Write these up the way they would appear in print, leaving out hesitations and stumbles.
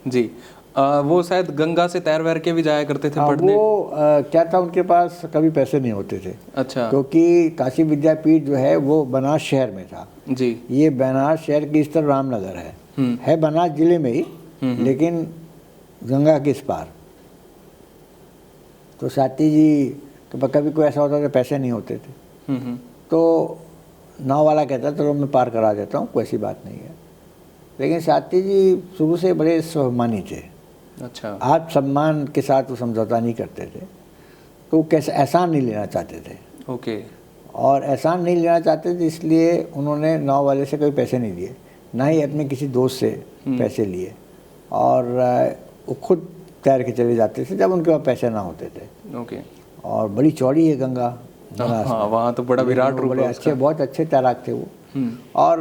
जी। वो शायद गंगा से तैर वैर के भी जाया करते थे पढ़ने। वो क्या था, उनके पास कभी पैसे नहीं होते थे। अच्छा। क्योंकि काशी विद्यापीठ जो है वो बनारस शहर में था। जी। ये बनारस शहर की इस तरफ रामनगर है बनारस जिले में ही, लेकिन गंगा के इस पार। तो साथी जी कभी कोई ऐसा होता था पैसे नहीं होते थे, तो नाव वाला कहता चलो मैं पार करा देता हूँ, कोई ऐसी बात नहीं है। लेकिन साथी जी शुरू से बड़े स्वाभिमानी थे। अच्छा। आत्मसम्मान के साथ वो समझौता नहीं करते थे, तो कैसे एहसान नहीं लेना चाहते थे। ओके। और एहसान नहीं लेना चाहते थे, इसलिए उन्होंने नाव वाले से कभी पैसे नहीं लिए, ना ही अपने किसी दोस्त से पैसे लिए। और वो खुद तैर के चले जाते थे जब उनके पास पैसे ना होते थे। ओके। और बड़ी चौड़ी है गंगा। हाँ, वहाँ तो बड़ा विराट रूप बड़े है अच्छे, बहुत अच्छे तैराक थे वो। और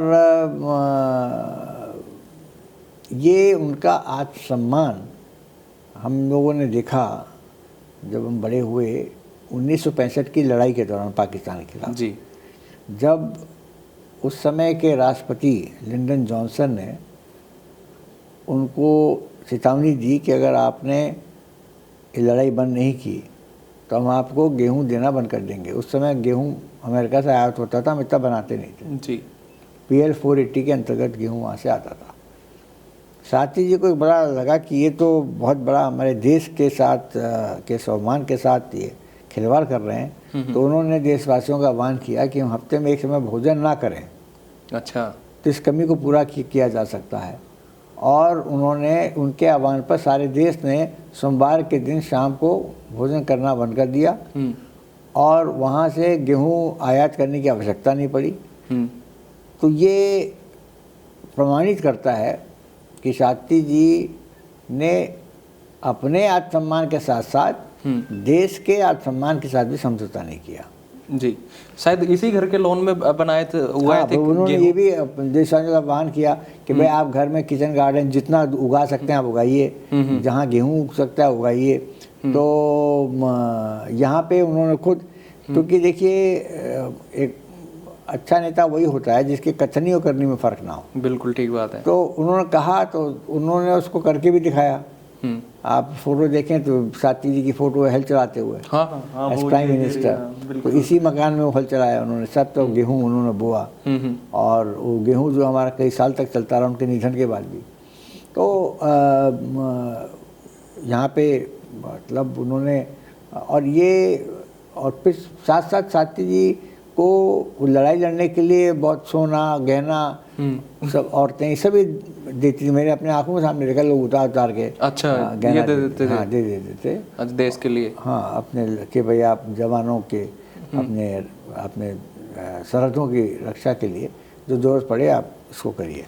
ये उनका आत्मसम्मान हम लोगों ने देखा जब हम बड़े हुए 1965 की लड़ाई के दौरान पाकिस्तान के खिलाफ। जी। जब उस समय के राष्ट्रपति लिंडन जॉनसन ने उनको चेतावनी दी कि अगर आपने ये लड़ाई बंद नहीं की तो हम आपको गेहूं देना बंद कर देंगे। उस समय गेहूं अमेरिका से आयात होता था, हम इतना बनाते नहीं थे। जी। PL 480 के अंतर्गत गेहूं वहाँ से आता था। साथी जी को बड़ा लगा कि ये तो बहुत बड़ा हमारे देश के साथ के स्वाभिमान के साथ ये खिलवाड़ कर रहे हैं। तो उन्होंने देशवासियों का आह्वान किया कि हम हफ्ते में एक समय भोजन ना करें। अच्छा। तो इस कमी को पूरा किया जा सकता है। और उन्होंने उनके आह्वान पर सारे देश ने सोमवार के दिन शाम को भोजन करना बंद कर दिया और वहाँ से गेहूं आयात करने की आवश्यकता नहीं पड़ी। तो ये प्रमाणित करता है कि शास्त्री जी ने अपने आत्मसम्मान के साथ साथ देश के आत्मसम्मान के साथ भी समझौता नहीं किया। जी। शायद इसी घर के लोन में बनाए थे, उगाए थे। उन्होंने ये भी देशवासियों का आह्वान किया कि भाई आप घर में किचन गार्डन जितना उगा सकते हैं आप उगाइए, जहाँ गेहूं उग सकता है उगाइए। तो यहाँ पे उन्होंने खुद, क्योंकि देखिए एक अच्छा नेता वही होता है जिसके कथनी और करनी में फ़र्क ना हो। बिल्कुल ठीक बात है। तो उन्होंने कहा, तो उन्होंने उसको करके भी दिखाया। आप फोटो देखें तो साथी जी की फोटो है हल चलाते हुए। हाँ, एज प्राइम मिनिस्टर। तो इसी मकान में वो हल चलाया उन्होंने। सब तो गेहूं उन्होंने बोआ और वो गेहूं जो हमारा कई साल तक चलता रहा उनके निधन के बाद भी। तो यहाँ पे मतलब उन्होंने और फिर साथ साथ साथी जी को लड़ाई लड़ने के लिए बहुत सोना गहना सब औरतें सभी देती थी। मैंने अपने आंखों के सामने देखा, लोग उतार के अच्छा गहना ये दे देते थे। हाँ, दे देते थे देश के लिए। हाँ, अपने कि भाई आप जवानों के अपने सरहदों की रक्षा के लिए जो जरूरत पड़े आप इसको करिए।